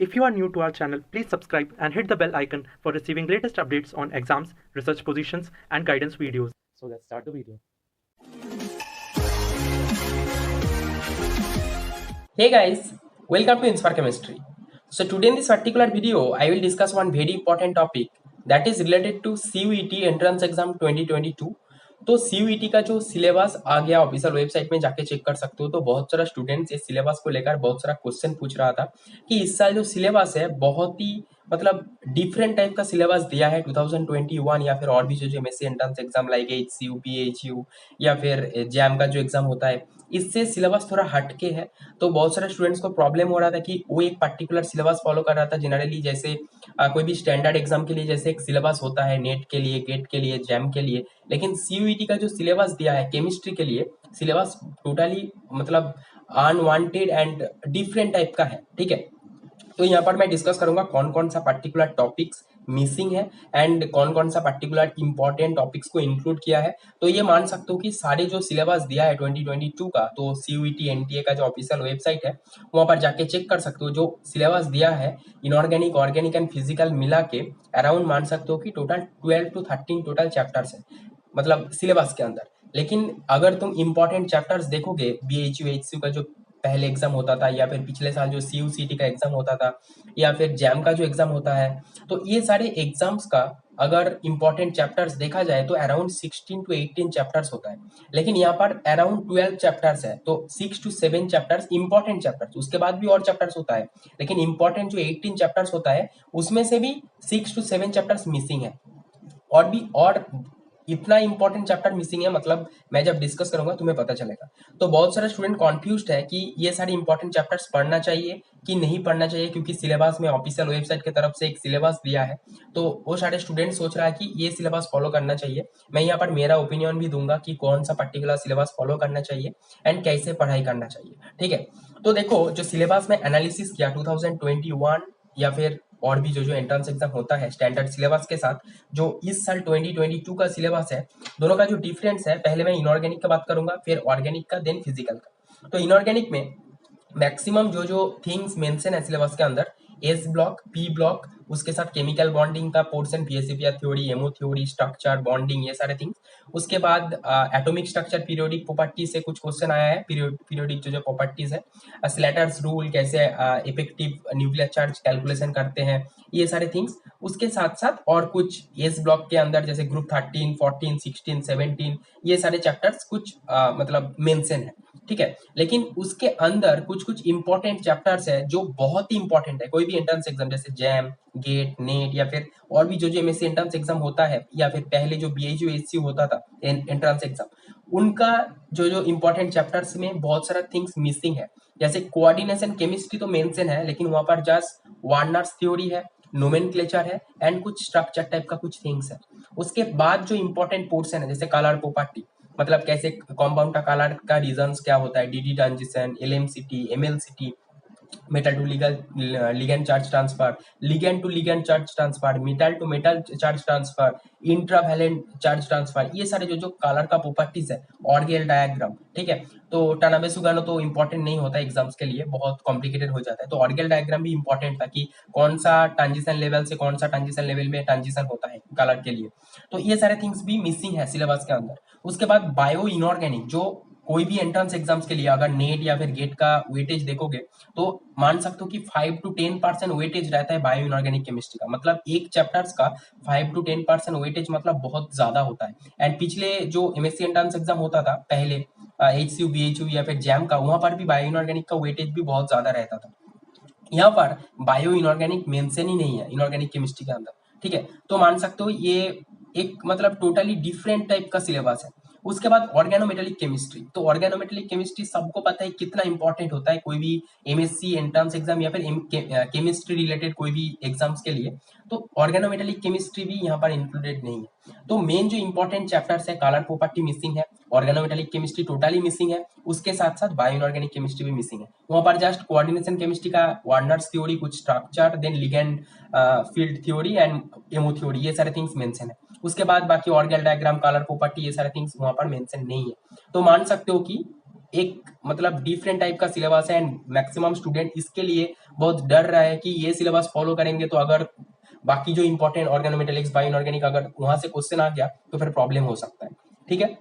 If you are new to our channel, please subscribe and hit the bell icon for receiving latest updates on exams, research positions, and guidance videos. So let's start the video. Hey guys, welcome to Inspire Chemistry. So today in this particular video, I will discuss one very important topic that is related to CUET Entrance Exam 2022. तो CUET का जो syllabus आ गया official website में जाके check कर सकते हो। तो बहुत सारा स्टूडेंट्स इस सिलेबस को लेकर बहुत सारा क्वेश्चन पूछ रहा था कि इस साल जो सिलेबस है बहुत ही मतलब डिफरेंट टाइप का सिलेबस दिया है 2021 या फिर और भी जो MSc entrance exam like HCU, PHU या फिर जैम का जो एग्जाम होता है इससे सिलेबस थोड़ा हटके है। तो बहुत सारे स्टूडेंट्स को प्रॉब्लम हो रहा था कि वो एक पर्टिकुलर सिलेबस फॉलो कर रहा था जनरली, जैसे कोई भी स्टैंडर्ड एग्जाम के लिए जैसे एक सिलेबस होता है नेट के लिए, गेट के लिए, जैम के लिए, लेकिन CUET का जो सिलेबस दिया है केमिस्ट्री के लिए सिलेबस टोटली मतलब अनवांटेड एंड डिफरेंट टाइप का है। ठीक है, तो यहाँ पर मैं डिस्कस करूंगा कौन कौन सा पर्टिकुलर टॉपिक्स मिसिंग है एंड कौन कौन सा पर्टिकुलर इंपॉर्टेंट टॉपिक्स को इंक्लूड किया है। तो ये मान सकते हो कि सारे जो सिलेबस दिया है 2022 का, तो CUET NTA का जो ऑफिशियल वेबसाइट है वहां पर जाके चेक कर सकते हो। जो सिलेबस दिया है इनऑर्गेनिक, ऑर्गेनिक एंड फिजिकल मिला के अराउंड मान सकते हो कि टोटल 12 to 13 टोटल चैप्टर्स है मतलब सिलेबस के अंदर। लेकिन अगर तुम इंपॉर्टेंट चैप्टर्स देखोगे, BHU HCU का जो पहले एग्जाम होता था या फिर पिछले साल जो CUCT का एग्जाम होता था या फिर जैम का जो एग्जाम होता है, तो ये सारे एग्जाम्स का अगर इंपॉर्टेंट चैप्टर्स देखा जाए तो अराउंड 16 to 18 चैप्टर्स होता है। लेकिन यहाँ पर अराउंड 12 चैप्टर्स है, तो 6 to 7 चैप्टर्स इंपॉर्टेंट चैप्टर्स, उसके बाद भी और चैप्टर्स होता है, लेकिन इंपॉर्टेंट जो 18 चैप्टर्स होता है उसमें से भी 6 to 7 चैप्टर्स मिसिंग है। और भी और इतना इंपॉर्टेंट चैप्टर मिसिंग है, मतलब मैं जब डिस्कस करूंगा तुम्हें पता चलेगा। तो बहुत सारे स्टूडेंट कॉन्फ्यूज्ड है कि ये सारे इंपॉर्टेंट चैप्टर्स पढ़ना चाहिए कि नहीं पढ़ना चाहिए, क्योंकि सिलेबस में ऑफिशियल वेबसाइट की तरफ से एक सिलेबस दिया है। तो वो सारे स्टूडेंट सोच रहा है कि ये सिलेबस फॉलो करना चाहिए। मैं यहाँ पर मेरा ओपिनियन भी दूंगा कि कौन सा पर्टिकुलर सिलेबस फॉलो करना चाहिए एंड कैसे पढ़ाई करना चाहिए। ठीक है, तो देखो जो सिलेबस में एनालिसिस किया 2021 या फिर और भी जो एंट्रेंस एग्जाम होता है स्टैंडर्ड सिलेबस के साथ, जो इस साल 2022 का सिलेबस है, दोनों का जो डिफरेंस है, पहले मैं इनऑर्गेनिक का बात करूंगा, फिर ऑर्गेनिक का, देन फिजिकल का। तो इनऑर्गेनिक में मैक्सिमम जो थिंग्स मेंशन है सिलेबस के अंदर, एस ब्लॉक, पी ब्लॉक, उसके साथ केमिकल बॉन्डिंग का पोर्शन, पीएससीपीआर theory, MO theory, structure, bonding, ये सारे थिंग्स। उसके बाद एटॉमिक स्ट्रक्चर, पीरियोडिक प्रॉपर्टी से कुछ क्वेश्चन आया है, पीरियोडिक जो प्रॉपर्टीज है, स्लैटर्स रूल, कैसे इफेक्टिव न्यूक्लियर चार्ज कैलकुलेशन करते हैं, ये सारे थिंग्स। उसके साथ साथ और कुछ एस ब्लॉक के अंदर जैसे ग्रुप 13, 14, 16, 17, ये सारे चैप्टर्स कुछ मतलब मेंशन है। ठीक है, लेकिन उसके अंदर कुछ कुछ इंपॉर्टेंट चैप्टर्स है जो बहुत ही इंपॉर्टेंट है। कोई भी एंट्रेंस एग्जाम जैसे जैम, गेट, नेट या फिर और भी जो एमएससी एंट्रेंस एग्जाम होता है या फिर पहले जो BHU HCU होता था एंट्रेंस एग्जाम, उनका जो इंपॉर्टेंट चैप्टर्स में बहुत सारा थिंग्स मिसिंग है। जैसे कोऑर्डिनेशन केमिस्ट्री तो मेंशन है, लेकिन वहां पर जस्ट वार्नर्स थ्योरी है, नोमेनक्लेचर है एंड कुछ स्ट्रक्चर टाइप का कुछ थिंग्स है। उसके बाद जो इंपॉर्टेंट पोर्शन है जैसे कलर प्रॉपर्टी, मतलब कैसे कंपाउंड का कलर का रीजंस क्या होता है, DD transition, LMCT, MLCT, metal to ligand charge transfer, ligand to ligand charge transfer, metal to metal charge transfer, intravalent charge transfer, ये सारे जो कलर का प्रॉपर्टीज है, ऑर्गेल डायग्राम। ठीक है, तो टानाबे सुगानो तो इंपॉर्टेंट नहीं होता एग्जाम्स के लिए, बहुत कॉम्प्लिकेटेड हो जाता है। तो ऑर्गेल डायग्राम भी इंपॉर्टेंट था कि कौन सा ट्रांजिशन लेवल से कौन सा ट्रांजिशन लेवल में ट्रांजिशन होता है कलर के लिए। तो ये सारे थिंग्स भी मिसिंग है सिलेबस के अंदर। उसके बाद बायो इनऑर्गेनिक, जो कोई भी एंट्रेंस एग्जाम्स के लिए अगर नेट या फिर गेट का वेटेज देखोगे तो मान सकते हो कि 5 to 10% वेटेज रहता है बायो इनऑर्गेनिक केमिस्ट्री का। मतलब एक चैप्टर्स का 5 to 10% वेटेज मतलब बहुत ज्यादा होता है। एंड पिछले जो एमएससी एंट्रेंस एग्जाम होता था पहले HCU, BHU या फिर जैम का, वहां पर भी बायो इनऑर्गेनिक का वेटेज भी बहुत ज्यादा रहता था। यहाँ पर बायो इनऑर्गेनिक मेंशन ही नहीं है इनऑर्गेनिक केमिस्ट्री के अंदर। ठीक है, तो मान सकते हो ये एक मतलब टोटली डिफरेंट टाइप का सिलेबस है। उसके बाद ऑर्गेनोमेटेलिक केमिस्ट्री, तो ऑर्गेनोमेटेलिक केमिस्ट्री सबको पता है कितना इंपॉर्टेंट होता है कोई भी एमएससी एंट्रेंस एग्जाम या फिर केमिस्ट्री रिलेटेड कोई भी एग्जाम्स के लिए। तो ऑर्गेनोमेटेलिक केमिस्ट्री भी यहाँ पर इंक्लूडेड नहीं है। तो मेन जो इंपॉर्टेंट चैप्टर्स है, कलर प्रॉपर्टी मिसिंग है, ऑर्गेनोमेटेलिक केमिस्ट्री टोटली मिसिंग है, उसके साथ साथ बायो इनऑर्गेनिक केमिस्ट्री भी मिसिंग है। वहां पर जस्ट कोऑर्डिनेशन केमिस्ट्री का वार्नर्स थ्योरी, कुछ structure, then ligand field theory and MO theory, ये सारे थिंग्स मेंशन है। उसके बाद बाकी ऑर्गेल डायग्राम, कलर प्रॉपर्टी, ये सारे थिंग्स वहां पर मेंशन नहीं है। तो मान सकते हो कि एक मतलब डिफरेंट टाइप का सिलेबस है एंड मैक्सिमम स्टूडेंट इसके लिए बहुत डर रहा है कि ये सिलेबस फॉलो करेंगे तो अगर बाकी जो इंपॉर्टेंट ऑर्गेनोमेटेलिक्स बायो इनऑर्गेनिक अगर वहां से क्वेश्चन आ गया तो फिर प्रॉब्लम हो सकता है। ठीक है,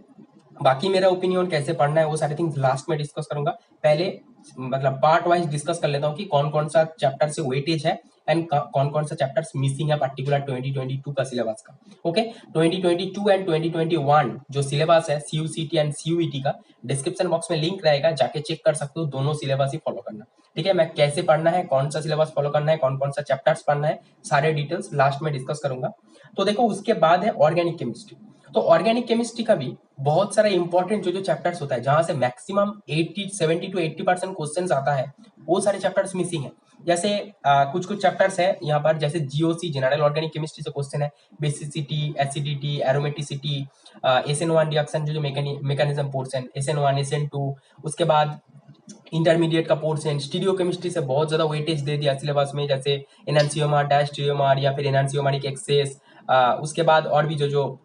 बाकी मेरा ओपिनियन कैसे पढ़ना है वो सारे थिंग्स लास्ट में डिस्कस करूंगा। पहले मतलब पार्ट वाइज डिस्कस कर लेता हूँ कि कौन कौन सा चैप्टर से वेटेज है एंड कौन कौन सा चैप्टर्स मिसिंग है पर्टिकुलर 2022 का सिलेबस का। ओके, 2022 एंड 2021 जो सिलेबस है सीयूसीटी एंड सीयूईटी का, डिस्क्रिप्शन बॉक्स में लिंक रहेगा, जाके चेक कर सकते हो, दोनों सिलेबस ही फॉलो करना। ठीक है, मैं कैसे पढ़ना है, कौन सा सिलेबस फॉलो करना है, कौन कौन सा चैप्टर्स पढ़ना है, सारे डिटेल्स लास्ट में डिस्कस करूंगा। तो देखो, उसके बाद है ऑर्गेनिक केमिस्ट्री। तो ऑर्गेनिक केमिस्ट्री का भी बहुत सारा इंपॉर्टेंट जो चैप्टर्स होता है जहां से मैक्सिमम 70 to 80% क्वेश्चंस आता है, वो सारे चैप्टर्स मिसिंग है। जैसे कुछ कुछ चैप्टर्स है यहाँ पर, जैसे जीओसी जनरल ऑर्गेनिक केमिस्ट्री से क्वेश्चन है, basicity, acidity, aromaticity, SN1 reaction जो मैकेनिज्म पोर्शन, SN1 SN2, उसके बाद इंटरमीडिएट का पोर्शन स्टीरियो केमिस्ट्री से बहुत ज्यादा वेटेज दे दिया सिलेबस में, जैसे एनहांसियोमर, डायस्टीरियोमर या फिर एनहांसियोमरिक एक्सेस। उसके बाद और भी जो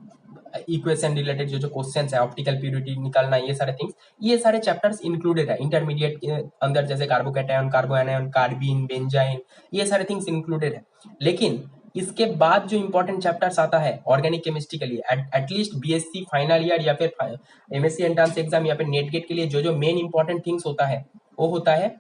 इक्वेशन रिलेटेड जो क्वेश्चंस है, ऑप्टिकल प्यूरिटी निकालना, ये सारे थिंग्स, ये सारे चैप्टर्स इंक्लूडेड है इंटरमीडिएट के अंदर, जैसे कार्बोकैटायन, कार्बोएनायन, कार्बीन, बेंजाइन, ये सारे थिंग्स इंक्लूडेड है। लेकिन इसके बाद जो इंपॉर्टेंट चैप्टर्स आता है ऑर्गेनिक केमिस्ट्री के लिए, एटलीस्ट बीएससी फाइनल ईयर या फिर एमएससी एंट्रेंस एग्जाम या फिर नेट गेट के लिए जो मेन इंपॉर्टेंट थिंग्स होता है, वो होता है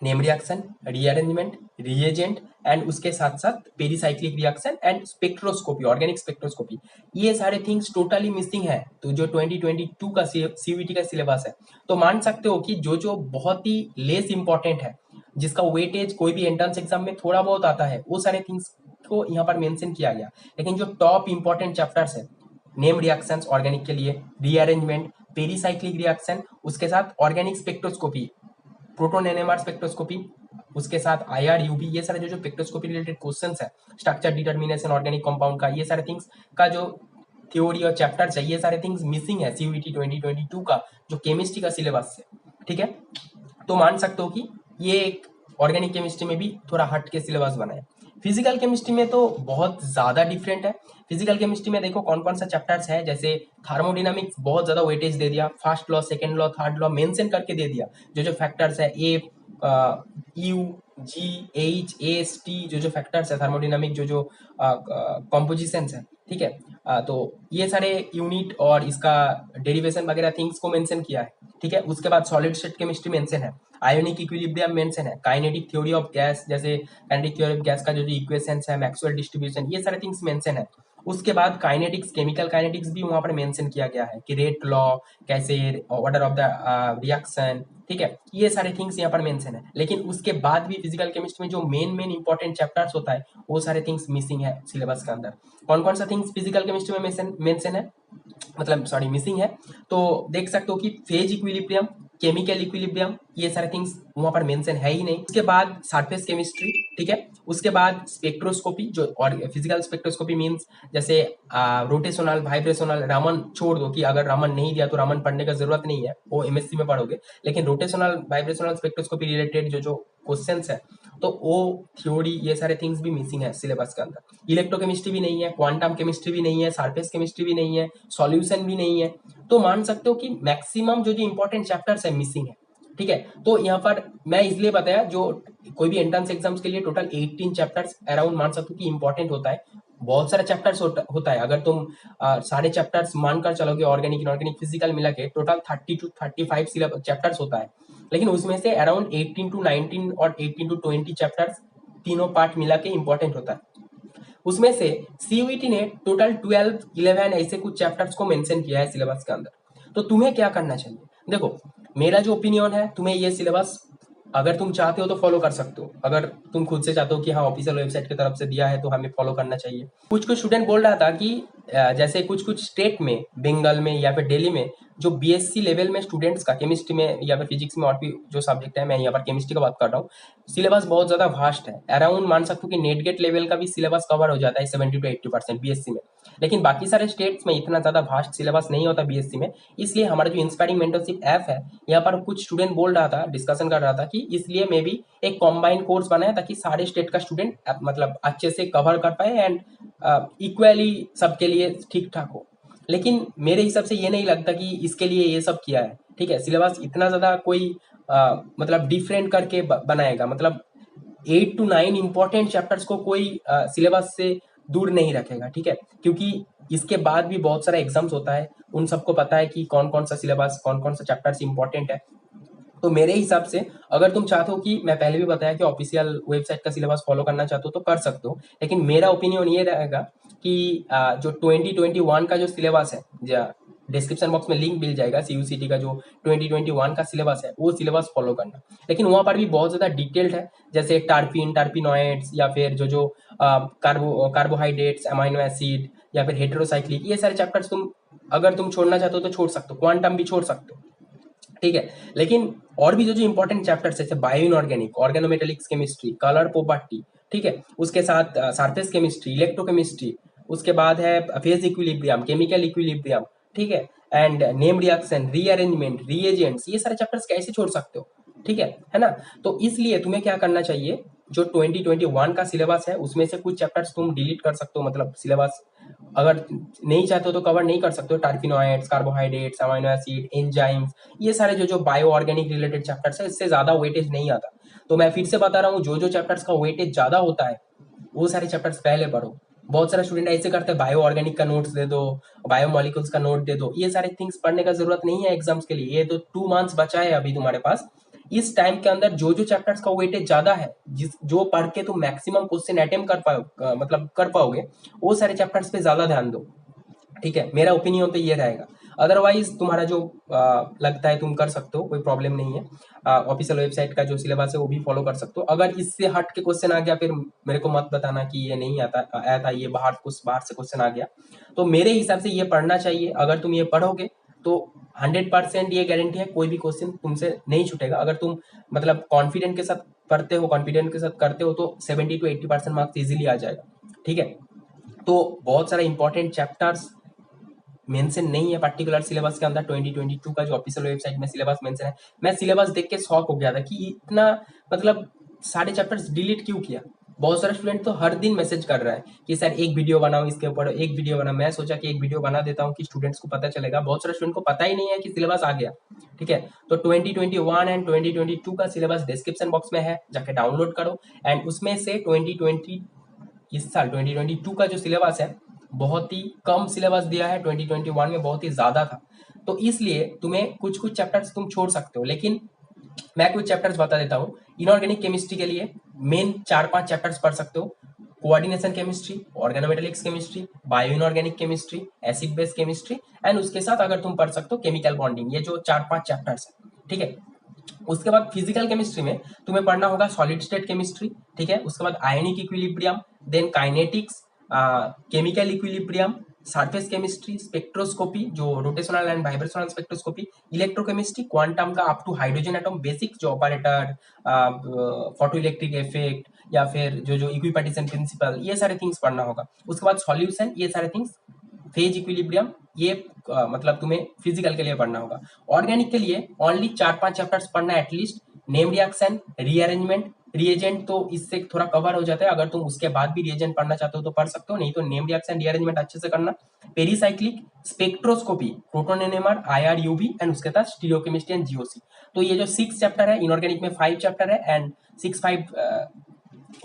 name reaction, rearrangement, reagent and उसके साथ साथ pericyclic reaction and spectroscopy, organic spectroscopy, ये सारे थिंग्स टोटली मिसिंग है। तो जो 2022 का सीयूईटी का सिलेबस है, तो मान सकते हो कि जो बहुत ही लेस इंपॉर्टेंट है, जिसका वेटेज कोई भी एंट्रेंस एग्जाम में थोड़ा बहुत आता है, वो सारे थिंग्स को यहाँ पर मेंशन किया गया। लेकिन जो टॉप इंपॉर्टेंट चैप्टर्स है, नेम रिएक्शंस ऑर्गेनिक के लिए, रीअरेंजमेंट, पेरीसाइक्लिक रिएक्शन, उसके साथ organic spectroscopy, proton NMR spectroscopy, उसके साथ आईआर यूवी, ये सारे जो स्पेक्ट्रोस्कोपी रिलेटेड क्वेश्चंस है, स्ट्रक्चर डिटरमिनेशन ऑर्गेनिक कंपाउंड का, ये सारे थिंग्स का जो थ्योरी और चैप्टर्स है, ये सारे थिंग्स मिसिंग है सीयूईटी 2022 का जो केमिस्ट्री का सिलेबस है। ठीक है, तो मान सकते हो कि ये एक ऑर्गेनिक केमिस्ट्री में भी थोड़ा हट के सिलेबस बना है। फिजिकल केमिस्ट्री में तो बहुत ज्यादा डिफरेंट है। फिजिकल केमिस्ट्री में देखो कौन कौन सा चैप्टर्स है, जैसे थर्मोडायनामिक्स बहुत ज्यादा वेटेज दे दिया, first law, second law, third law mention करके दे दिया, जो फैक्टर्स है A, U, G, H, S, T, जो फैक्टर्स है थर्मोडायनामिक, जो कॉम्पोजिशन है। ठीक है, तो ये सारे यूनिट और इसका डेरिवेशन वगैरह थिंग्स को मेंशन किया है। ठीक है, उसके बाद सॉलिड स्टेट केमिस्ट्री मेंशन है, आयोनिक इक्विलिब्रियम मेंशन है, काइनेटिक थ्योरी ऑफ गैस, जैसे काइनेटिक थ्योरी ऑफ गैस का जो इक्वेशंस है, मैक्सवेल डिस्ट्रीब्यूशन, ये सारे थिंग्स मेंशन है। उसके बाद काइनेटिक्स, केमिकल काइनेटिक्स भी वहां पर मेंशन किया गया है कि रेट लॉ कैसे, ऑर्डर ऑफ द रिएक्शन, ठीक है, ये सारे थिंग्स यहाँ पर मेंशन है। लेकिन उसके बाद भी फिजिकल केमिस्ट्री में जो मेन इंपॉर्टेंट चैप्टर्स होता है, वो सारे थिंग्स मिसिंग है सिलेबस के अंदर। कौन कौन सा थिंग्स फिजिकल केमिस्ट्री में मेंशन है, मतलब सॉरी मिसिंग है, तो देख सकते हो कि फेज इक्विलिब्रियम, केमिकल इक्विलिब्रियम, ये सारे थिंग्स वहां पर मेंशन है ही नहीं। उसके बाद सरफेस केमिस्ट्री, ठीक है, उसके बाद स्पेक्ट्रोस्कोपी, जो और फिजिकल स्पेक्ट्रोस्कोपी मींस जैसे रोटेशनल, वाइब्रेशनल, रामन छोड़ दो कि अगर रामन नहीं दिया तो रामन पढ़ने का जरूरत नहीं है, वो एमएससी में पढ़ोगे, लेकिन रोटेशनल, वाइब्रेशनल स्पेक्ट्रोस्कोपी रिलेटेड जो क्वेश्चंस है, तो वो थ्योरी, ये सारे थिंग्स भी मिसिंग है सिलेबस के अंदर। इलेक्ट्रोकेमिस्ट्री भी नहीं है, क्वांटम केमिस्ट्री भी नहीं है, सरफेस केमिस्ट्री भी नहीं है, सॉल्यूशन भी नहीं है। तो मान सकते हो कि मैक्सिमम जो इंपॉर्टेंट चैप्टर्स है मिसिंग है। ठीक है, तो यहाँ पर मैं इसलिए बताया, जो कोई भी एंट्रेंस एग्जाम्स के लिए टोटल 18 चैप्टर्स अराउंड मान सकते हो कि इंपॉर्टेंट होता है। बहुत सारा चैप्टर्स होता है, अगर तुम सारे चैप्टर्स मानकर चलोगे, ऑर्गेनिक, इनऑर्गेनिक, फिजिकल मिला के टोटल 30 to 35 चैप्टर्स होता है। लेकिन उसमें से अराउंड 18 to 19 और 18 to 20 चैप्टर्स तीनों पार्ट मिला के इंपॉर्टेंट होता है। उसमें से सीयूईटी ने टोटल 12, 11 ऐसे कुछ चैप्टर्स को मेंशन किया है सिलेबस के अंदर। तो तुम्हें क्या करना चाहिए, देखो मेरा जो ओपिनियन है, तुम्हें ये सिलेबस अगर तुम चाहते हो तो फॉलो कर सकते हो। अगर तुम खुद से चाहते हो कि हाँ ऑफिशियल वेबसाइट की तरफ से दिया है तो हमें फॉलो करना चाहिए। कुछ स्टूडेंट बोल रहा था कि जैसे कुछ स्टेट में, बंगाल में या फिर दिल्ली में, जो बीएससी लेवल में स्टूडेंट्स का केमिस्ट्री में या फिर फिजिक्स में और भी जो सब्जेक्ट है, मैं यहाँ पर केमिस्ट्री का बात कर रहा हूँ, सिलेबस बहुत ज्यादा वास्ट है। अराउंड मान सकते हो कि नेट गेट लेवल का भी सिलेबस कवर हो जाता है 70 to 80% बीएससी में। लेकिन बाकी सारे स्टेट्स में इतना ज्यादा वास्ट सिलेबस नहीं होता बीएससी में। इसलिए हमारा जो इंस्पायरिंग मेंटरशिप ऐप है, यहाँ पर कुछ स्टूडेंट बोल रहा था, डिस्कशन कर रहा था कि इसलिए मैं भी एक कॉम्बाइंड कोर्स बनाया ताकि सारे स्टेट का स्टूडेंट मतलब अच्छे से कवर कर पाए एंड इक्वली सबके लिए ठीक ठाक हो। लेकिन मेरे हिसाब से ये नहीं लगता कि इसके लिए ये सब किया है। ठीक है, सिलेबस इतना ज्यादा कोई मतलब डिफरेंट करके बनाएगा, मतलब 8 to 9 इंपॉर्टेंट चैप्टर्स को कोई सिलेबस से दूर नहीं रखेगा, ठीक है, क्योंकि इसके बाद भी बहुत सारा एग्जाम्स होता है, उन सबको पता है कि कौन कौन सा सिलेबस, कौन कौन सा चैप्टर्स इंपॉर्टेंट है। तो मेरे हिसाब से अगर तुम चाहते हो कि मैं पहले भी बताया कि ऑफिशियल वेबसाइट का सिलेबस फॉलो करना चाहते हो तो कर सकते हो, लेकिन मेरा ओपिनियन ये रहेगा कि जो 2021 का जो सिलेबस है, डिस्क्रिप्शन बॉक्स में लिंक मिल जाएगा, सीयूसीटी का जो 2021 का सिलेबस है वो सिलेबस फॉलो करना। लेकिन वहां पर भी बहुत ज्यादा डिटेल्ड है, जैसे टार्पिनॉइड्स या फिर जो कार्बोहाइड्रेट्स, अमाइनो एसिड या फिर हेटेरोसाइक्लिक, ये सारे चैप्टर्स तुम अगर तुम छोड़ना चाहते हो तो छोड़ सकते हो, क्वांटम भी छोड़ सकते हो, ठीक है। लेकिन और भी जो इंपॉर्टेंट चैप्टर्स है जैसे bio inorganic, organometallics chemistry, colour property, ठीक है, उसके साथ सरफेस केमिस्ट्री, इलेक्ट्रोकेमिस्ट्री, उसके बाद है फेज इक्विलिब्रियम, केमिकल इक्विलिब्रियम, ठीक है, and name reaction, rearrangement, reagents, ये सारे चैप्टर्स कैसे छोड़ सकते हो, ठीक है ना। तो इसलिए तुम्हें क्या करना चाहिए, जो 2021 का सिलेबस है उसमें से कुछ चैप्टर्स तुम डिलीट कर सकते हो, मतलब सिलेबस अगर नहीं चाहते हो तो कवर नहीं कर सकते हो। टार्फिनॉइड्स, कार्बोहाइड्रेट्स, अमाइनो एसिड, एंजाइम्स, ये सारे जो बायो ऑर्गेनिक रिलेटेड चैप्टर्स है इससे ज्यादा वेटेज नहीं आता। तो मैं फिर से बता रहा हूँ, जो चैप्टर्स का वेटेज ज्यादा होता है वो सारे चैप्टर्स पहले पढ़ो। बहुत सारे स्टूडेंट ऐसे करते हैं, बायो ऑर्गेनिक का नोट्स दे दो, बायो मॉलिक्यूल्स का नोट दे दो, ये सारे थिंग्स पढ़ने का जरूरत नहीं है एग्जाम्स के लिए। ये तो 2 मंथ्स बचा है अभी तुम्हारे पास, इस टाइम के अंदर जो चैप्टर्स का वेटेज ज्यादा है, जो पढ़ के तुम मैक्सिमम क्वेश्चन अटेम्प्ट कर पाओ, मतलब कर पाओगे, वो सारे चैप्टर्स पे ज्यादा ध्यान दो, ठीक है। मेरा ओपिनियन तो ये रहेगा। अदरवाइज तुम्हारा जो लगता है तुम कर सकते हो, कोई प्रॉब्लम नहीं है। ऑफिशियल वेबसाइट का जो सिलेबस है वो भी फॉलो कर सकते हो। अगर इससे हट के क्वेश्चन आ गया फिर मेरे को मत बताना कि ये नहीं आता आया था, ये बाहर से क्वेश्चन आ गया। तो मेरे हिसाब से ये पढ़ना चाहिए। अगर तुम ये पढ़ोगे तो 100% ये गारंटी है कोई भी क्वेश्चन तुमसे नहीं छूटेगा। अगर तुम मतलब कॉन्फिडेंट के साथ पढ़ते हो, कॉन्फिडेंट के साथ करते हो तो 70 to 80% मार्क्स इजीली आ जाएगा, ठीक है। तो बहुत सारे इंपॉर्टेंट चैप्टर्स मेंशन नहीं है पर्टिकुलर सिलेबस के अंदर। 2022 का जो ऑफिशियल वेबसाइट में सिलेबस मेंशन है, मैं सिलेबस देख के शॉक हो गया था कि इतना मतलब सारे चैप्टर्स डिलीट क्यों किया। बहुत सारे स्टूडेंट तो हर दिन मैसेज कर रहा है कि सर एक वीडियो बनाओ, इसके ऊपर एक वीडियो बनाओ। मैं सोचा कि एक वीडियो बना देता हूँ कि स्टूडेंट्स को पता चलेगा। बहुत सारे स्टूडेंट को पता ही नहीं है कि सिलेबस आ गया, ठीक है। तो 2021 एंड 2022 का सिलेबस डिस्क्रिप्शन बॉक्स में है, जाके डाउनलोड करो। एंड उसमें से 2020 इस साल 2022 का जो सिलेबस है बहुत ही कम सिलेबस दिया है, 2021 में बहुत ही ज्यादा था। तो इसलिए तुम्हें कुछ चैप्टर्स तुम छोड़ सकते हो, लेकिन मैं कुछ चैप्टर्स बता देता हूँ। इनऑर्गेनिक केमिस्ट्री के लिए मेन 4-5 चैप्टर्स पढ़ सकते हो। Coordination chemistry, organometallics chemistry, bio inorganic chemistry, acid base chemistry, and उसके साथ अगर तुम पढ़ सकते हो केमिकल बॉन्डिंग। ये जो 4-5 चैप्टर्स है, ठीक है। उसके बाद फिजिकल केमिस्ट्री में तुम्हें पढ़ना होगा सॉलिड स्टेट केमिस्ट्री, ठीक है। उसके बाद ionic equilibrium, then kinetics, chemical equilibrium, surface chemistry, spectroscopy जो rotational and vibrational spectroscopy, electrochemistry, quantum का up to hydrogen atom basic जो ऑपरेटर, फोटो इलेक्ट्रिक इफेक्ट, या फिर जो इक्विपार्टीशन प्रिंसिपल, ये सारे थिंग्स पढ़ना होगा। उसके बाद सॉल्यूशन, ये सारे थिंग्स, फेज इक्विलिब्रियम, ये मतलब तुम्हें फिजिकल के लिए पढ़ना होगा। ऑर्गेनिक के लिए ओनली 4-5 चैप्टर्स पढ़ना at least. Name reaction, rearrangement, reagent तो इससे थोड़ा कवर हो जाता है। अगर तुम उसके बाद भी रिएजेंट पढ़ना चाहते हो तो पढ़ सकते हो, नहीं तो नेम रिएक्शन, रीअरेंजमेंट अच्छे से करना। Pericyclic, spectroscopy, proton NMR, IR, UV, and उसके साथ स्टीरियोकेमिस्ट्री एंड जीओसी। तो ये जो 6 चैप्टर है, इनऑर्गेनिक में 5 चैप्टर है, एंड 6, 5,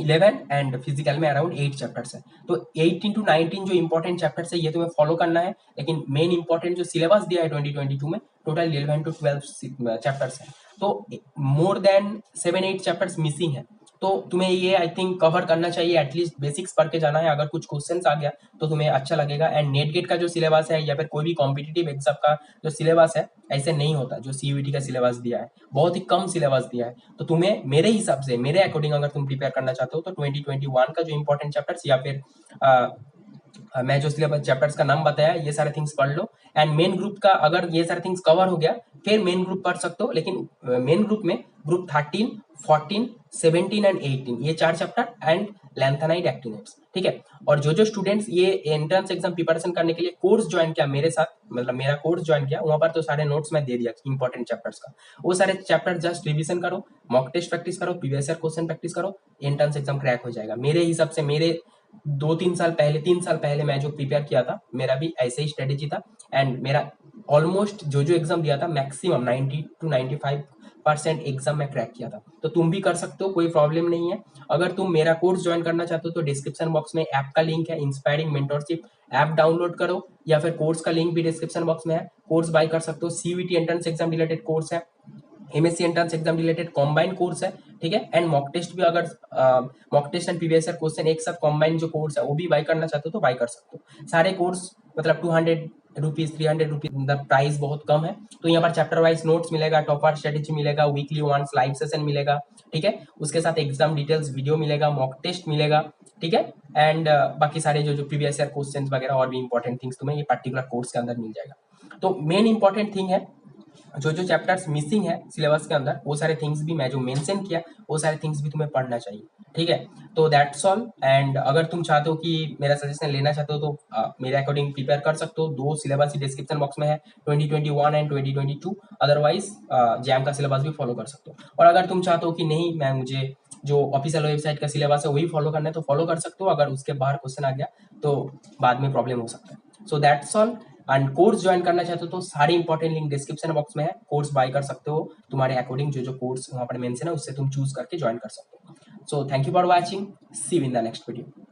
11, एंड फिजिकल में अराउंड 8 चैप्टर्स है। तो 18 to 19 जो इंपॉर्टेंट चैप्टर्स है ये तुम्हें फॉलो करना है। लेकिन मेन इंपॉर्टेंट जो सिलेबस दिया है 2022 में, टोटल 11 to 12 चैप्टर्स है। तो मोर देन 7-8 चैप्टर्स मिसिंग है। तो तुम्हें ये आई थिंक कवर करना चाहिए, एटलीस्ट बेसिक्स पढ़ के जाना है। अगर कुछ क्वेश्चंस आ गया तो तुम्हें अच्छा लगेगा। एंड नेट गेट का जो सिलेबस है या फिर कोई भी कॉम्पिटिटिव एग्जाम का जो सिलेबस है ऐसे नहीं होता। जो सीयूईटी का सिलेबस दिया है बहुत ही कम सिलेबस दिया है। तो तुम्हें मेरे हिसाब से, मेरे अकॉर्डिंग अगर तुम प्रिपेयर करना चाहते हो तो 2021 का जो इंपॉर्टेंट चैप्टर्स या फिर मैं जो सिलेबस चैप्टर्स का नाम बताया ये सारे थिंग्स पढ़ लो। एंड मेन ग्रुप का अगर ये सारे थिंग्स कवर हो गया फिर मेन ग्रुप पढ़ सकते हो। लेकिन मेन ग्रुप में ग्रुप 13, 14, 17 एंड 18 ये 4 चैप्टर एंड लैंथेनाइड एक्टिनेट्स, ठीक है। और जो स्टूडेंट्स ये एंट्रेंस एग्जाम प्रिपरेशन करने के लिए कोर्स ज्वाइन किया मेरे साथ, मतलब मेरा कोर्स ज्वाइन किया, वहां पर तो सारे नोट्स मैं दे दिया इंपॉर्टेंट चैप्टर्स का। वो सारे चैप्टर जस्ट रिवीजन करो, मॉक टेस्ट प्रैक्टिस करो, प्रीवियस ईयर क्वेश्चन प्रैक्टिस करो, एंट्रेंस एग्जाम क्रैक हो जाएगा। मेरे हिसाब से मेरे 3 साल पहले मैं जो प्रिपेयर किया था मेरा भी ऐसे ही स्ट्रेटेजी था। एंड मेरा ऑलमोस्ट जो एग्जाम दिया था मैक्सिमम 90 to 95 90% एग्जाम में क्रैक किया था। तो तुम भी कर सकते हो, कोई प्रॉब्लम नहीं है। अगर तुम मेरा कोर्स ज्वाइन करना चाहते हो तो डिस्क्रिप्शन बॉक्स में ऐप का लिंक है, इंस्पायरिंग मेंटरशिप ऐप डाउनलोड करो, या फिर कोर्स का लिंक भी डिस्क्रिप्शन बॉक्स में है, कोर्स बाय कर सकते हो। CUET entrance exam related course है, MSc entrance exam related combine course है, ठीक है। एंड मॉक टेस्ट भी, अगर mock test and previous year question एक साथ कॉम्बाइन जो कोर्स है वो भी बाय करना चाहते हो तो बाय कर सकते हो। सारे कोर्स मतलब 200 रुपीज 300 रुपीज, मतलब प्राइस बहुत कम है। तो यहाँ पर चैप्टर वाइज नोट्स मिलेगा, टॉपर स्ट्रेटेजी मिलेगा, वीकली वंस लाइव सेशन मिलेगा, ठीक है। उसके साथ एग्जाम डिटेल्स वीडियो मिलेगा, मॉक टेस्ट मिलेगा, ठीक है। एंड बाकी सारे जो प्रीवियस ईयर क्वेश्चंस वगैरह और भी इंपॉर्टेंट थिंग्स तुम्हें ये पर्टिकुलर कोर्स के अंदर मिल जाएगा। तो मेन इंपॉर्टेंट थिंग है, जो चैप्टर्स मिसिंग है सिलेबस के अंदर, वो सारे थिंग्स भी मैं जो मेंशन किया वो सारे थिंग्स भी तुम्हें पढ़ना चाहिए, ठीक है। तो दैट्स ऑल। एंड अगर तुम चाहते हो कि मेरा सजेशन लेना चाहते हो तो मेरे अकॉर्डिंग प्रिपेयर कर सकते हो। 2 सिलेबस ही डिस्क्रिप्शन बॉक्स में है, 2021 एंड 2022। अदरवाइज जैम का सिलेबस भी फॉलो कर सकते हो। और अगर तुम चाहते हो कि नहीं मैं मुझे जो ऑफिशियल वेबसाइट का सिलेबस है वही फॉलो करना है तो फॉलो कर सकते हो। अगर उसके बाहर क्वेश्चन आ गया तो बाद में प्रॉब्लम हो सकता है। So that's all. And course join करना चाहते हो तो सारी इंपॉर्टेंट लिंक डिस्क्रिप्शन बॉक्स में है, कोर्स बाय कर सकते हो। तुम्हारे अकॉर्डिंग जो कोर्स वहां पर मेंशन है उससे तुम चूज करके ज्वाइन कर सकते हो। So thank you for watching, see you in the next video.